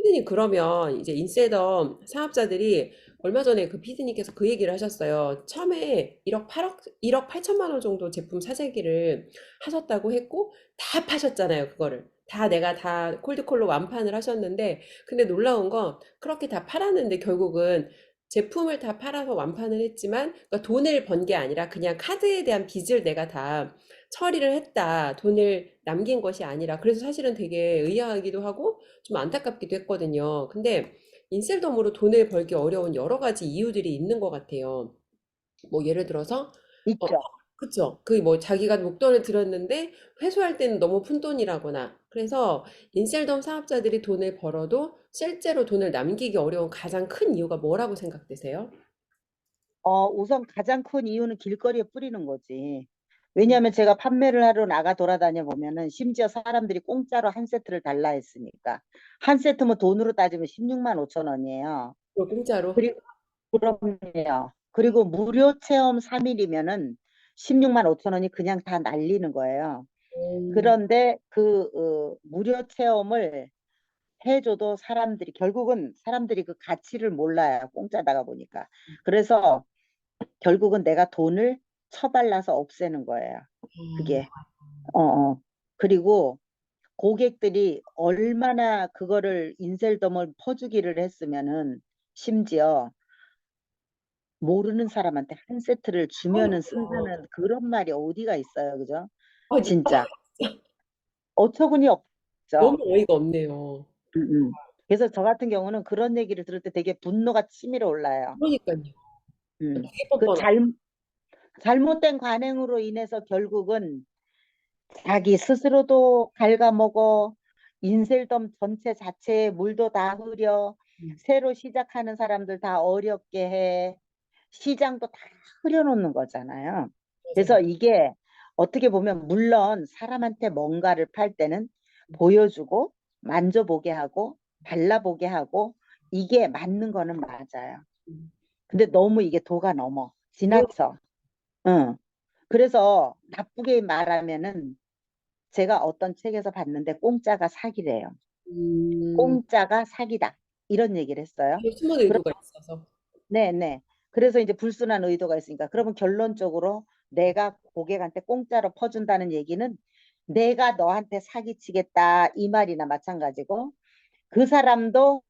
피디님 그러면 이제 인세덤 사업자들이 얼마 전에 그 피디님께서 그 얘기를 하셨어요. 처음에 1억 8천만 원 정도 제품 사재기를 하셨다고 했고 다 파셨잖아요, 그거를. 다 내가 다 콜드콜로 완판을 하셨는데 근데 놀라운 건 그렇게 다 팔았는데 결국은 제품을 다 팔아서 완판을 했지만 그러니까 돈을 번 게 아니라 그냥 카드에 대한 빚을 내가 다 처리를 했다. 돈을 남긴 것이 아니라. 그래서 사실은 되게 의아하기도 하고 좀 안타깝기도 했거든요. 근데 인셀덤으로 돈을 벌기 어려운 여러 가지 이유들이 있는 것 같아요. 뭐 예를 들어서 어 있죠. 그쵸. 그 뭐 자기가 목돈을 들였는데 회수할 때는 너무 푼돈이라거나 그래서 인셀덤 사업자들이 돈을 벌어도 실제로 돈을 남기기 어려운 가장 큰 이유가 뭐라고 생각되세요? 우선 가장 큰 이유는 길거리에 뿌리는 거지. 음, 왜냐하면 제가 판매를 하러 나가 돌아다녀 보면은 심지어 사람들이 공짜로 한 세트를 달라 했으니까. 한 세트면 돈으로 따지면 16만 5천 원이에요. 그걸 공짜로. 그리고 그럼요. 그리고 무료 체험 3일이면은 16만 5천 원이 그냥 다 날리는 거예요. 음, 그런데 그 무료 체험을 해줘도 사람들이 결국은 사람들이 그 가치를 몰라요. 공짜다가 보니까. 그래서 결국은 내가 돈을 처발라서 없애는 거예요. 그게. 어, 어. 그리고 고객들이 얼마나 그거를 인셀덤을 퍼주기를 했으면은 심지어 모르는 사람한테 한 세트를 주면은 그러니까요. 쓴다는 그런 말이 어디가 있어요. 그죠? 아니, 진짜. 어처구니 너무 없죠. 어이가 없네요. 음, 음. 그래서 저 같은 경우는 그런 얘기를 들을 때 되게 분노가 치밀어 올라요. 그러니까요. 음. 되게 그 뻔뻔하다. 잘못된 관행으로 인해서 결국은 자기 스스로도 갉아먹어 인셀덤 전체 자체에 물도 다 흐려 음, 새로 시작하는 사람들 다 어렵게 해 시장도 다 흐려놓는 거잖아요. 맞아요. 그래서 이게 어떻게 보면 물론 사람한테 뭔가를 팔 때는 보여주고 만져보게 하고 발라보게 하고 이게 맞는 거는 맞아요. 음. 근데 너무 이게 도가 넘어 너무 지나쳐. 응. 그래서 나쁘게 말하면은 제가 어떤 책에서 봤는데 공짜가 사기래요. 음, 공짜가 사기다. 이런 얘기를 했어요. 뒤에 숨은 그럼 의도가 있어서. 네네. 그래서 이제 불순한 의도가 있으니까 그러면 결론적으로 내가 고객한테 공짜로 퍼준다는 얘기는 내가 너한테 사기치겠다 이 말이나 마찬가지고 그 사람도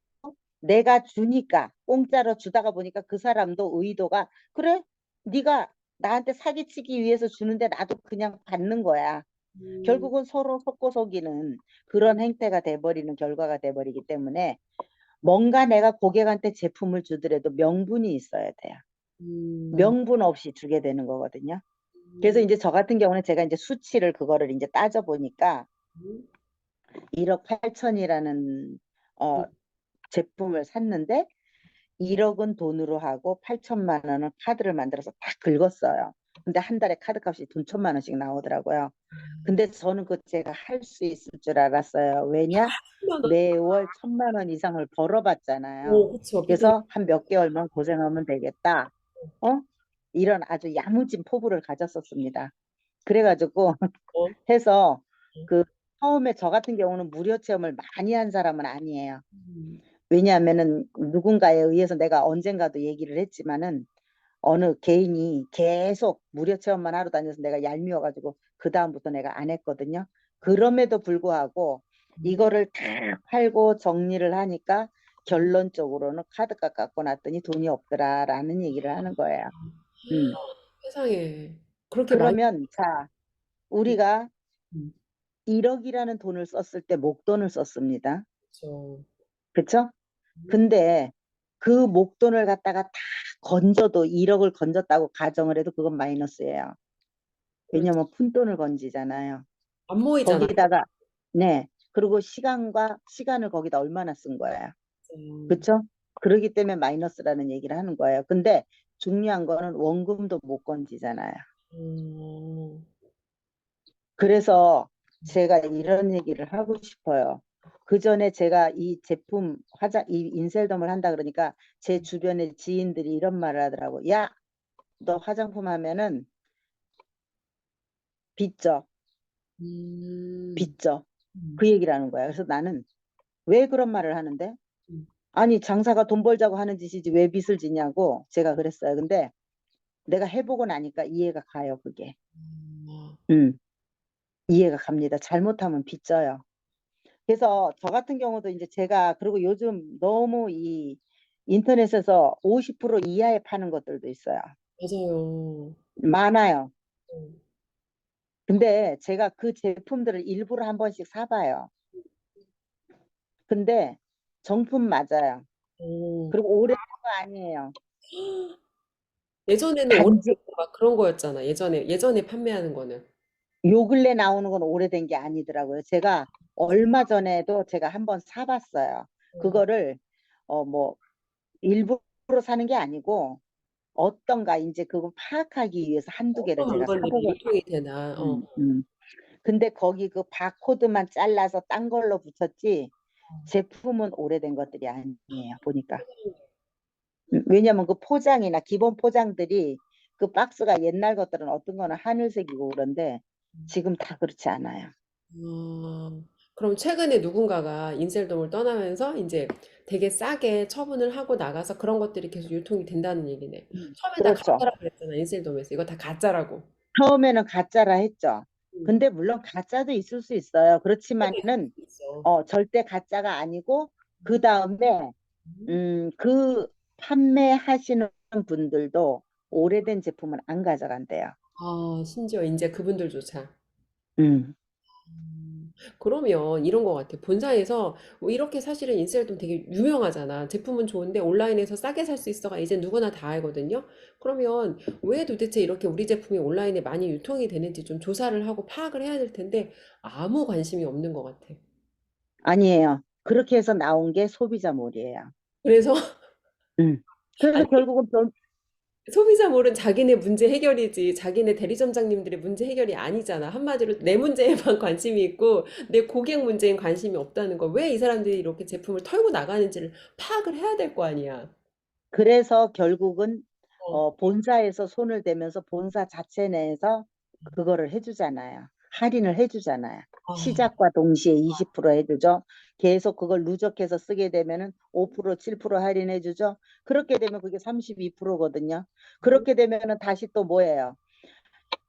내가 주니까 공짜로 주다가 보니까 그 사람도 의도가 그래 네가 나한테 사기치기 위해서 주는데 나도 그냥 받는 거야. 음, 결국은 서로 속고 속이는 그런 행태가 돼버리는 결과가 돼버리기 때문에 뭔가 내가 고객한테 제품을 주더라도 명분이 있어야 돼요. 음, 명분 없이 주게 되는 거거든요. 그래서 음, 이제 저 같은 경우는 제가 이제 수치를 그거를 이제 따져 보니까 음, 1억 8천이라는 어, 음. 제품을 샀는데 1억은 돈으로 하고 8천만 원은 카드를 만들어서 다 긁었어요. 근데 한 달에 카드값이 돈 1천만 원씩 나오더라고요. 근데 저는 그 제가 할 수 있을 줄 알았어요. 왜냐? 10만 원. 매월 1천만 원 이상을 벌어봤잖아요. 오, 그쵸. 피디님. 그래서 한 몇 개월만 고생하면 되겠다. 어? 이런 아주 야무진 포부를 가졌었습니다. 그래가지고 어, 해서 그 처음에 저 같은 경우는 무료 체험을 많이 한 사람은 아니에요. 음, 왜냐하면은 누군가에 의해서 내가 언젠가도 얘기를 했지만은 어느 개인이 계속 무료 체험만 하러 다녀서 내가 얄미워가지고 그 다음부터 내가 안 했거든요. 그럼에도 불구하고 음, 이거를 다 팔고 정리를 하니까 음. 결론적으로는 카드값 갖고 났더니 돈이 없더라라는 얘기를 하는 거예요. 음. 세상에. 그렇게 많이, 그러면 자 우리가 음, 1억이라는 돈을 썼을 때 목돈을 썼습니다. 그쵸. 그쵸? 음, 근데 그 목돈을 갖다가 다 건져도 1억을 건졌다고 가정을 해도 그건 마이너스예요. 그렇죠. 왜냐면 푼돈을 건지잖아요. 안 모이잖아. 거기다가 네. 그리고 시간을 거기다 얼마나 쓴 거예요. 음, 그렇죠? 그러기 때문에 마이너스라는 얘기를 하는 거예요. 근데 중요한 거는 원금도 못 건지잖아요. 음, 그래서 제가 이런 얘기를 하고 싶어요. 그 전에 제가 이 제품 이 인셀덤을 한다 그러니까 제 주변의 지인들이 이런 말을 하더라고. 야, 너 화장품 하면은 빚져, 음, 빚져. 음, 그 얘기를 하는 거야. 그래서 나는 왜 그런 말을 하는데? 음. 아니, 장사가 돈 벌자고 하는 짓이지 왜 빚을 지냐고 제가 그랬어요. 근데 내가 해보고 나니까 이해가 가요, 그게. 아, 음, 이해가 갑니다. 잘못하면 빚져요. 그래서 저 같은 경우도 이제 제가, 그리고 요즘 너무 이 인터넷에서 50% 이하에 파는 것들도 있어요. 맞아요. 많아요. 음. 근데 제가 그 제품들을 일부러 한 번씩 사봐요. 근데 정품 맞아요. 오. 그리고 오래된 거 아니에요. 예전에는 단지 오래되고 막 그런 거였잖아. 예전에 판매하는 거는. 요 근래 나오는 건 오래된 게 아니더라고요. 제가 얼마 전에도 제가 한번 사봤어요. 음. 그거를 뭐 일부러 사는 게 아니고 어떤가 이제 그거 파악하기 위해서 한두 개를 어떤 제가 물건들이 사보고, 유통이 되나. 어. 음, 음. 근데 거기 그 바코드만 잘라서 딴 걸로 붙였지 제품은 오래된 것들이 아니에요. 보니까. 왜냐면 그 포장이나 기본 포장들이 그 박스가 옛날 것들은 어떤 거는 하늘색이고 그런데 지금 다 그렇지 않아요. 아, 그럼 최근에 누군가가 인셀돔을 떠나면서 이제 되게 싸게 처분을 하고 나가서 그런 것들이 계속 유통이 된다는 얘기네. 처음에 다 그렇죠. 가짜라고 그랬잖아, 인셀돔에서. 이거 다 가짜라고. 처음에는 가짜라 했죠. 음. 근데 물론 가짜도 있을 수 있어요. 그것도 있을 그렇지만은 수 있어. 절대 가짜가 아니고 그 다음에 음. 그 판매하시는 분들도 오래된 제품은 안 가져간대요. 아, 심지어 이제 그분들조차. 음. 그러면 이런 것 같아. 본사에서 뭐 이렇게 사실은 인셀돔 되게 유명하잖아. 제품은 좋은데 온라인에서 싸게 살 수 있어가 이제 누구나 다 알거든요. 그러면 왜 도대체 이렇게 우리 제품이 온라인에 많이 유통이 되는지 좀 조사를 하고 파악을 해야 될 텐데 아무 관심이 없는 것 같아. 아니에요. 그렇게 해서 나온 게 소비자몰이에요. 그래서 음. 그래서 아니, 결국은 소비자몰은 자기네 문제 해결이지 자기네 대리점장님들의 문제 해결이 아니잖아. 한마디로 내 문제에만 관심이 있고 내 고객 문제엔 관심이 없다는 거. 왜 이 사람들이 이렇게 제품을 털고 나가는지를 파악을 해야 될 거 아니야. 그래서 결국은 어. 본사에서 손을 대면서 본사 자체 내에서 그거를 해주잖아요. 할인을 해주잖아요. 아, 시작과 동시에 20% 해주죠. 계속 그걸 누적해서 쓰게 되면은 5%, 7% 할인해주죠. 그렇게 되면 그게 32%거든요. 그렇게 되면은 다시 또 뭐예요?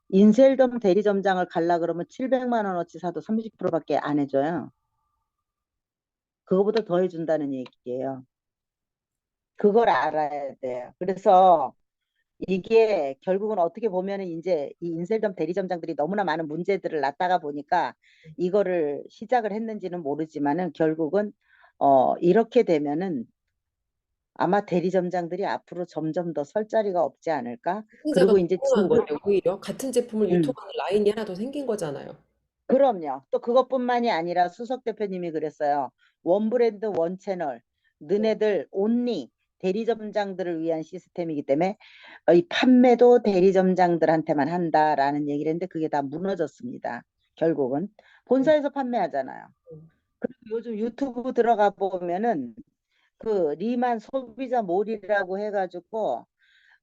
인셀덤 대리점장을 갈라 그러면 700만 원어치 사도 30%밖에 안 해줘요. 그거보다 더 해준다는 얘기예요. 그걸 알아야 돼요. 그래서 이게 결국은 어떻게 보면은 이제 이 인셀점 대리점장들이 너무나 많은 문제들을 낳다가 보니까 이거를 시작을 했는지는 모르지만은 결국은 이렇게 되면은 아마 대리점장들이 앞으로 점점 더 설 자리가 없지 않을까? 소비자가 그리고 이제 궁금한 지금 건데 오히려 같은 제품을 음, 유통하는 라인이 하나 더 생긴 거잖아요. 그럼요. 또 그것뿐만이 아니라 수석 대표님이 그랬어요. 원 브랜드 원 채널. 너네들 온리 대리점장들을 위한 시스템이기 때문에 이 판매도 대리점장들한테만 한다라는 얘기를 했는데 그게 다 무너졌습니다. 결국은 본사에서 판매하잖아요. 그리고 요즘 유튜브 들어가 보면은 그 리만 소비자 몰이라고 해가지고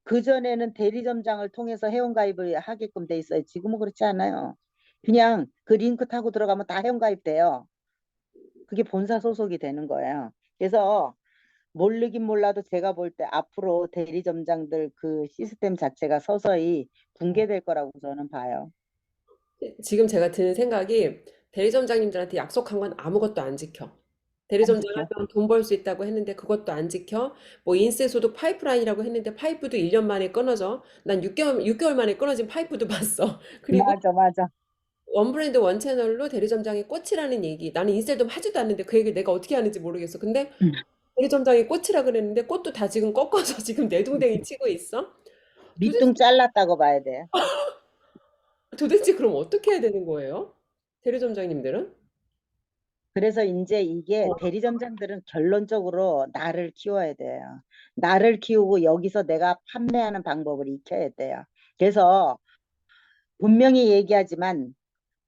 그전에는 대리점장을 통해서 회원가입을 하게끔 돼 있어요. 지금은 그렇지 않아요. 그냥 그 링크 타고 들어가면 다 회원가입돼요. 그게 본사 소속이 되는 거예요. 그래서 모르긴 몰라도 제가 볼 때 앞으로 대리점장들 그 시스템 자체가 서서히 붕괴될 거라고 저는 봐요. 지금 제가 드는 생각이 대리점장님들한테 약속한 건 아무것도 안 지켜. 안 대리점장 지켜. 하면 돈 벌 수 있다고 했는데 그것도 안 지켜. 뭐 인쇄 소득 파이프라인이라고 했는데 파이프도 1년 만에 끊어져. 난 6개월 만에 끊어진 파이프도 봤어. 그리고 맞아, 맞아. 원 브랜드 원 채널로 대리점장이 꽃이라는 얘기. 나는 인셀도 하지도 않는데 그 얘기를 내가 어떻게 하는지 모르겠어. 근데 대리점장이 꽃이라 그랬는데 꽃도 다 지금 꺾어서 지금 내동댕이 치고 있어. 도대체, 밑둥 잘랐다고 봐야 돼. 도대체 그럼 어떻게 해야 되는 거예요? 대리점장님들은? 그래서 이제 이게 대리점장들은 결론적으로 나를 키워야 돼요. 나를 키우고 여기서 내가 판매하는 방법을 익혀야 돼요. 그래서 분명히 얘기하지만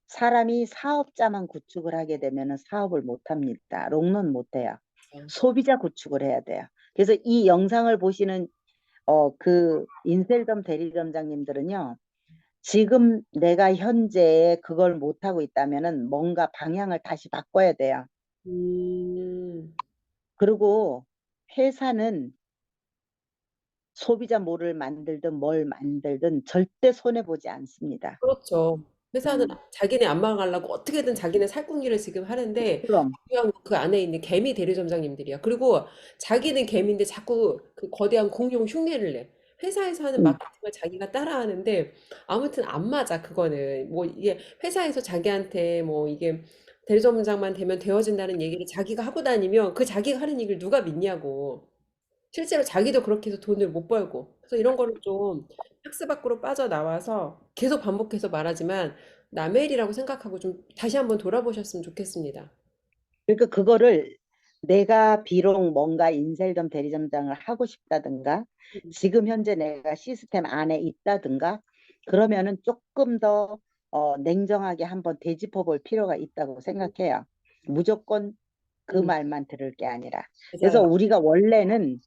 사람이 사업자만 구축을 하게 되면 사업을 못 합니다. 롱런 못 해요. 어. 소비자 구축을 해야 돼요. 그래서 이 영상을 보시는 그 인셀점 대리점장님들은요. 지금 내가 현재 그걸 못하고 있다면은 뭔가 방향을 다시 바꿔야 돼요. 음. 그리고 회사는 소비자 몰을 만들든 뭘 만들든 절대 손해보지 않습니다. 그렇죠. 회사는 음, 자기네 안 망하려고 어떻게든 자기네 살궁리를 지금 하는데 그럼, 중요한 건 그 안에 있는 개미 대리점장님들이야. 그리고 자기는 개미인데 자꾸 그 거대한 공룡 흉내를 내. 회사에서 하는 음, 마케팅을 자기가 따라하는데 아무튼 안 맞아 그거는. 뭐 이게 회사에서 자기한테 뭐 이게 대리점장만 되면 되어진다는 얘기를 자기가 하고 다니면 그 자기가 하는 얘기를 누가 믿냐고. 실제로 자기도 그렇게 해서 돈을 못 벌고. 그래서 이런 거를 좀 박스 밖으로 빠져나와서 계속 반복해서 말하지만 남의 일이라고 생각하고 좀 다시 한번 돌아보셨으면 좋겠습니다. 그러니까 그거를 내가 비록 뭔가 인셀점 대리점장을 하고 싶다든가 음, 지금 현재 내가 시스템 안에 있다든가 그러면은 조금 더 냉정하게 한번 되짚어 볼 필요가 있다고 생각해요. 무조건 그 음, 말만 들을 게 아니라. 그래서 맞아요. 우리가 원래는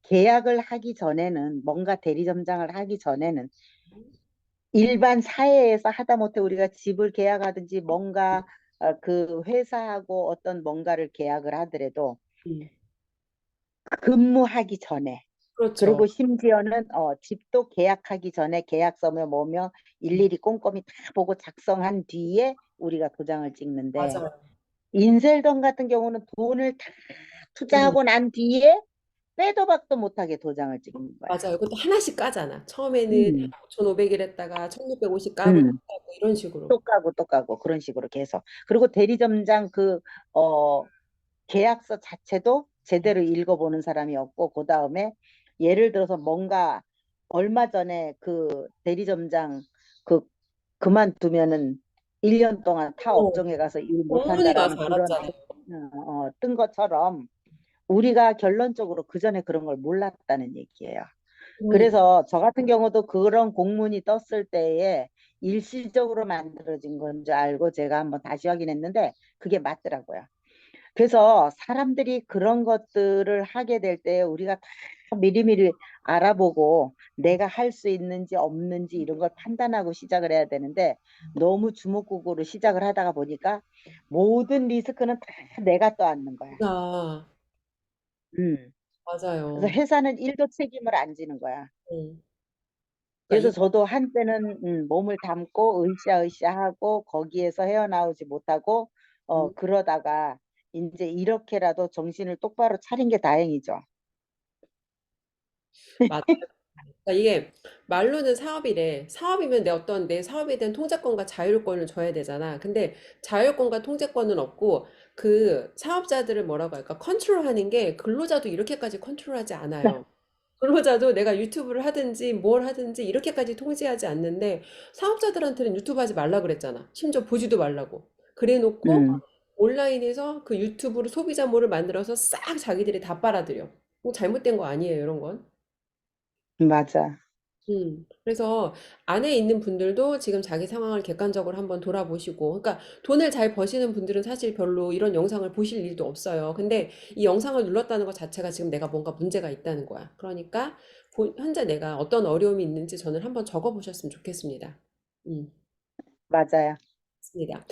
계약을 하기 전에는 뭔가 대리점장을 하기 전에는 일반 사회에서 하다못해 우리가 집을 계약하든지 뭔가 그 회사하고 어떤 뭔가를 계약을 하더라도 음, 근무하기 전에 그렇죠. 그리고 심지어는 집도 계약하기 전에 계약서며 뭐며 일일이 꼼꼼히 다 보고 작성한 뒤에 우리가 도장을 찍는데 맞아요. 인셀던 같은 경우는 돈을 다 음, 투자하고 난 뒤에 빼도 박도 못하게 도장을 찍는 거야. 맞아요. 그것도 하나씩 까잖아. 처음에는 음, 5,500일 했다가 1,650 까고 또 음. 까고 이런 식으로. 또 까고 그런 식으로 계속. 그리고 대리점장 어, 계약서 자체도 제대로 읽어보는 사람이 없고, 그 다음에 예를 들어서 뭔가 얼마 전에 그 대리점장 그 그만두면은 1년 동안 타 어, 업종에 가서 일 공문이 못한다라는 와서 그런 알았잖아요. 뜬 것처럼 우리가 결론적으로 그 전에 그런 걸 몰랐다는 얘기예요. 그러니까. 그래서 저 같은 경우도 그런 공문이 떴을 때에 일시적으로 만들어진 건 줄 알고 제가 한번 다시 확인했는데 그게 맞더라고요. 그래서 사람들이 그런 것들을 하게 될 때 우리가 다 미리미리 알아보고 내가 할 수 있는지 없는지 이런 걸 판단하고 시작을 해야 되는데 너무 주먹구구로 시작을 하다가 보니까 모든 리스크는 다 내가 떠안는 거야. 아, 음. 그래서 맞아요. 회사는 일도 책임을 안 지는 거야. 음. 그래서 그러니까 저도 한때는 몸을 담고 으쌰으쌰 하고 거기에서 헤어나오지 못하고 이, 그러다가 이제 이렇게라도 정신을 똑바로 차린 게 다행이죠. 맞아요. 그러니까 이게 말로는 사업이래. 사업이면 내 어떤 내 사업에 대한 통제권과 자율권을 줘야 되잖아. 근데 자율권과 통제권은 없고 그 사업자들을 뭐라고 할까? 컨트롤하는 게 근로자도 이렇게까지 컨트롤하지 않아요. 근로자도 내가 유튜브를 하든지 뭘 하든지 이렇게까지 통제하지 않는데 사업자들한테는 유튜브 하지 말라 그랬잖아. 심지어 보지도 말라고. 그래 놓고 음, 온라인에서 그 유튜브로 소비자몰을 만들어서 싹 자기들이 다 빨아들여. 뭐 잘못된 거 아니에요, 이런 건. 맞아. 그래서 안에 있는 분들도 지금 자기 상황을 객관적으로 한번 돌아보시고, 그러니까 돈을 잘 버시는 분들은 사실 별로 이런 영상을 보실 일도 없어요. 근데 이 영상을 눌렀다는 것 자체가 지금 내가 뭔가 문제가 있다는 거야. 그러니까 현재 내가 어떤 어려움이 있는지 저는 한번 적어 보셨으면 좋겠습니다. 맞아요. 맞습니다.